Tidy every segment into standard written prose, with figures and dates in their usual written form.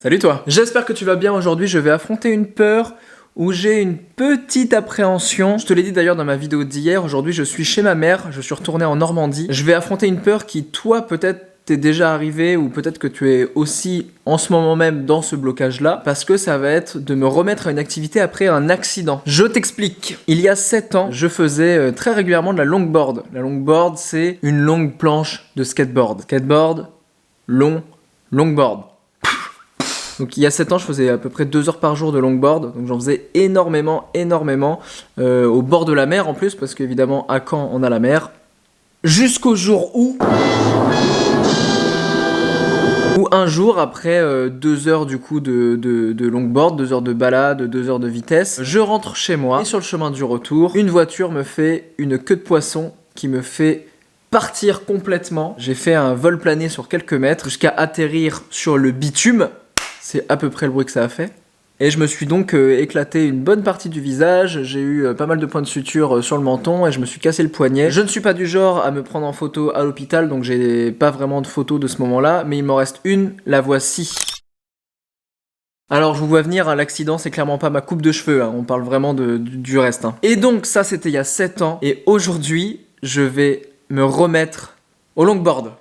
Salut toi. J'espère que tu vas bien. Aujourd'hui je vais affronter une peur où j'ai une petite appréhension. Je te l'ai dit d'ailleurs dans ma vidéo d'hier, aujourd'hui je suis chez ma mère, je suis retourné en Normandie. Je vais affronter une peur qui toi peut-être t'est déjà arrivée ou peut-être que tu es aussi en ce moment même dans ce blocage là parce que ça va être de me remettre à une activité après un accident. Je t'explique. Il y a 7 ans, je faisais très régulièrement de la longboard. La longboard c'est une longue planche de skateboard. Skateboard, longboard. Donc il y a 7 ans, je faisais à peu près 2 heures par jour de longboard, donc j'en faisais énormément, au bord de la mer en plus, parce qu'évidemment à Caen on a la mer, jusqu'au jour où un jour, après 2 heures du coup de longboard, 2 heures de balade, 2 heures de vitesse, je rentre chez moi, et sur le chemin du retour, une voiture me fait une queue de poisson qui me fait partir complètement. J'ai fait un vol plané sur quelques mètres, jusqu'à atterrir sur le bitume. C'est à peu près le bruit que ça a fait. Et je me suis donc éclaté une bonne partie du visage, j'ai eu pas mal de points de suture sur le menton et je me suis cassé le poignet. Je ne suis pas du genre à me prendre en photo à l'hôpital, donc j'ai pas vraiment de photos de ce moment-là, mais il m'en reste une, la voici. Alors je vous vois venir, hein, l'accident c'est clairement pas ma coupe de cheveux, hein, on parle vraiment du reste. Hein. Et donc ça c'était il y a 7 ans, et aujourd'hui je vais me remettre au longboard.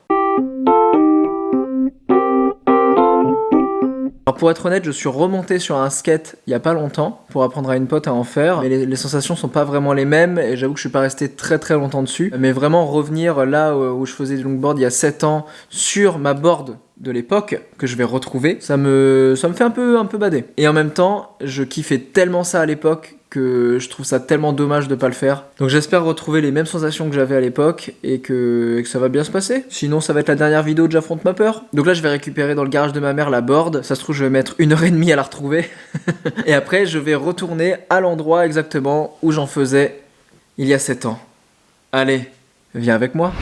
Alors pour être honnête, je suis remonté sur un skate il y a pas longtemps pour apprendre à une pote à en faire, mais les sensations sont pas vraiment les mêmes et j'avoue que je suis pas resté très longtemps dessus. Mais vraiment revenir là où je faisais du longboard il y a 7 ans sur ma board de l'époque que je vais retrouver, ça me fait un peu bader. Et en même temps, je kiffais tellement ça à l'époque que je trouve ça tellement dommage de pas le faire. Donc j'espère retrouver les mêmes sensations que j'avais à l'époque et que ça va bien se passer. Sinon ça va être la dernière vidéo de J'affronte ma peur. Donc là je vais récupérer dans le garage de ma mère la board. Ça se trouve je vais mettre 1h30 à la retrouver. Et après je vais retourner à l'endroit exactement où j'en faisais il y a 7 ans. Allez, viens avec moi.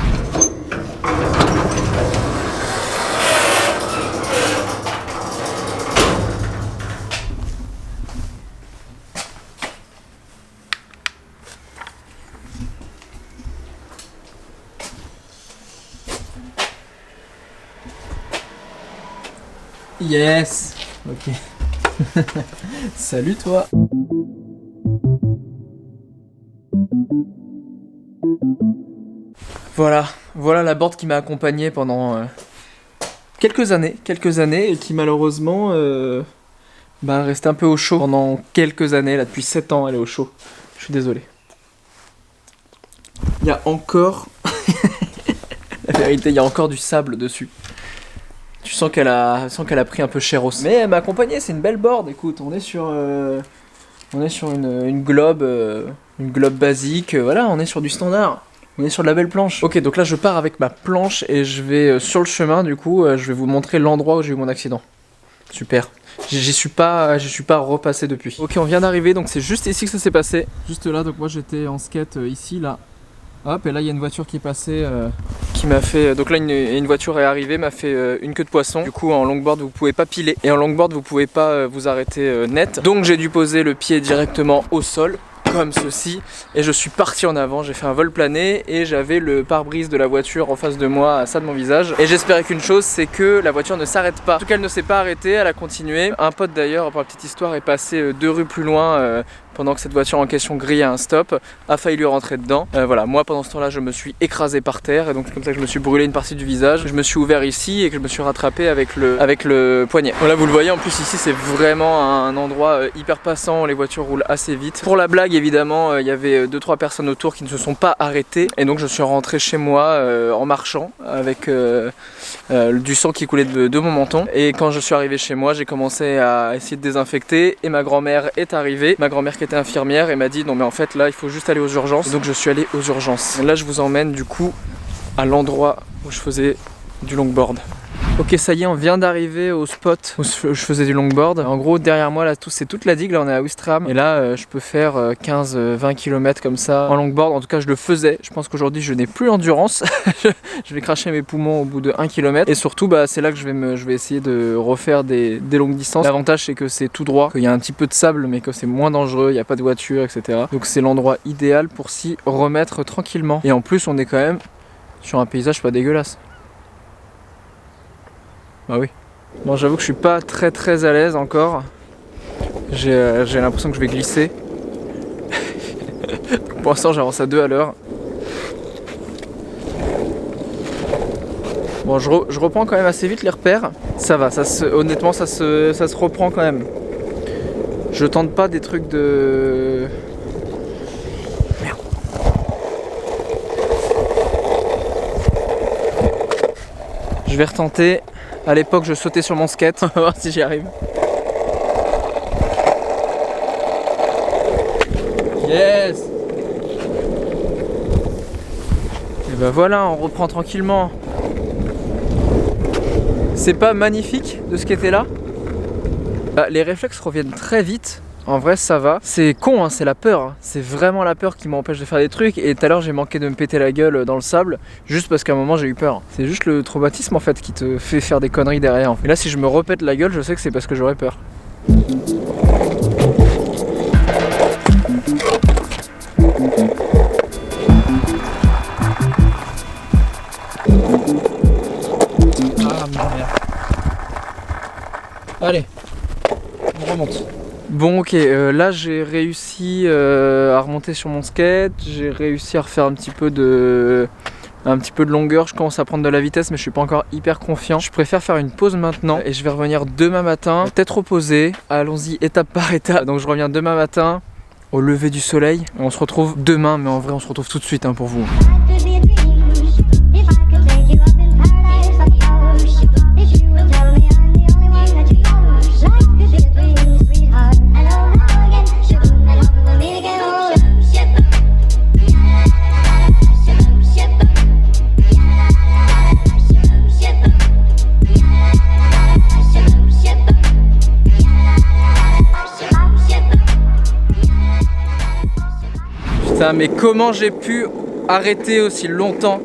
Yes. Ok. Salut toi. Voilà la board qui m'a accompagné pendant quelques années et qui malheureusement restait un peu au chaud pendant quelques années. Là depuis 7 ans elle est au chaud. Je suis désolé. Il y a encore la vérité, il y a encore du sable dessus. Tu sens qu'elle a pris un peu chéros. Mais elle m'a accompagné, c'est une belle board. Écoute, on est sur une globe basique. Voilà, on est sur du standard. On est sur de la belle planche. Ok, donc là je pars avec ma planche et je vais sur le chemin. Du coup, je vais vous montrer l'endroit où j'ai eu mon accident. Super. J'y suis pas repassé depuis. Ok, on vient d'arriver, donc c'est juste ici que ça s'est passé. Juste là, donc moi j'étais en skate ici, là. Hop, et là il y a une voiture qui est passée, qui m'a fait... Donc là une voiture est arrivée, m'a fait une queue de poisson. Du coup en longboard vous pouvez pas piler, et en longboard vous pouvez pas vous arrêter net. Donc j'ai dû poser le pied directement au sol, comme ceci, et je suis parti en avant, j'ai fait un vol plané, et j'avais le pare-brise de la voiture en face de moi, à ça de mon visage. Et j'espérais qu'une chose, c'est que la voiture ne s'arrête pas. En tout cas elle ne s'est pas arrêtée, elle a continué. Un pote d'ailleurs, pour la petite histoire, est passé 2 rues plus loin, pendant que cette voiture en question grillait un stop, a failli lui rentrer dedans. Voilà, moi pendant ce temps-là, je me suis écrasé par terre et donc c'est comme ça que je me suis brûlé une partie du visage. Je me suis ouvert ici et que je me suis rattrapé avec le poignet. Voilà, vous le voyez, en plus ici c'est vraiment un endroit hyper passant, les voitures roulent assez vite. Pour la blague, évidemment, il y avait 2-3 personnes autour qui ne se sont pas arrêtées et donc je suis rentré chez moi en marchant avec du sang qui coulait de mon menton. Et quand je suis arrivé chez moi, j'ai commencé à essayer de désinfecter et ma grand-mère est arrivée. Ma grand-mère qui était infirmière et m'a dit non mais en fait là il faut juste aller aux urgences. Et donc je suis allé aux urgences. Et là je vous emmène du coup à l'endroit où je faisais du longboard. Ok, ça y est, on vient d'arriver au spot où je faisais du longboard. En gros, derrière moi, là, c'est toute la digue. Là, on est à Ouistreham. Et là, je peux faire 15-20 km comme ça en longboard. En tout cas, je le faisais. Je pense qu'aujourd'hui, je n'ai plus l'endurance. Je vais cracher mes poumons au bout de 1 km. Et surtout, c'est là que je vais essayer de refaire des longues distances. L'avantage, c'est que c'est tout droit, qu'il y a un petit peu de sable, mais que c'est moins dangereux. Il n'y a pas de voiture, etc. Donc, c'est l'endroit idéal pour s'y remettre tranquillement. Et en plus, on est quand même sur un paysage pas dégueulasse. Bah oui. Bon, j'avoue que je suis pas très à l'aise encore. J'ai l'impression que je vais glisser. Pour l'instant j'avance à 2 à l'heure. Bon, je reprends quand même assez vite les repères. Ça va, honnêtement ça se reprend quand même. Je tente pas des trucs de... Merde. Je vais retenter. À l'époque je sautais sur mon skate. On va voir si j'y arrive. Yes! Et bah voilà, on reprend tranquillement. C'est pas magnifique de skater là? Bah, les réflexes reviennent très vite. En vrai ça va. C'est con hein, c'est la peur. Hein. C'est vraiment la peur qui m'empêche de faire des trucs. Et tout à l'heure j'ai manqué de me péter la gueule dans le sable. Juste parce qu'à un moment j'ai eu peur. C'est juste le traumatisme en fait qui te fait faire des conneries derrière. Et là si je me repète la gueule, je sais que c'est parce que j'aurais peur. Ah merde. Allez, on remonte. Bon ok, là j'ai réussi à remonter sur mon skate, j'ai réussi à refaire un petit peu de longueur, je commence à prendre de la vitesse mais je suis pas encore hyper confiant. Je préfère faire une pause maintenant et je vais revenir demain matin, tête reposée, allons-y étape par étape. Donc je reviens demain matin au lever du soleil et on se retrouve demain, mais en vrai on se retrouve tout de suite hein, pour vous. Putain, mais comment j'ai pu arrêter aussi longtemps?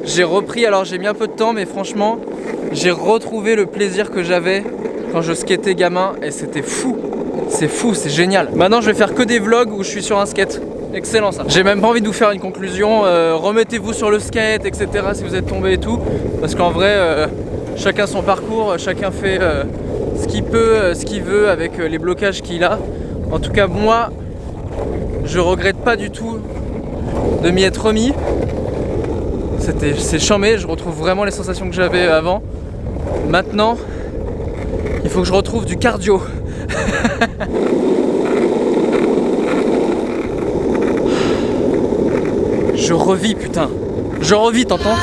J'ai repris, alors j'ai mis un peu de temps, mais franchement, j'ai retrouvé le plaisir que j'avais quand je skatais gamin et c'était fou. C'est fou, c'est génial. Maintenant, je vais faire que des vlogs où je suis sur un skate. Excellent ça. J'ai même pas envie de vous faire une conclusion. Remettez-vous sur le skate, etc. si vous êtes tombé et tout. Parce qu'en vrai, chacun son parcours, chacun fait ce qu'il peut, ce qu'il veut avec les blocages qu'il a. En tout cas, moi, je regrette pas du tout de m'y être remis. C'est chambé, je retrouve vraiment les sensations que j'avais avant. Maintenant, il faut que je retrouve du cardio. Je revis, putain. Je revis, t'entends?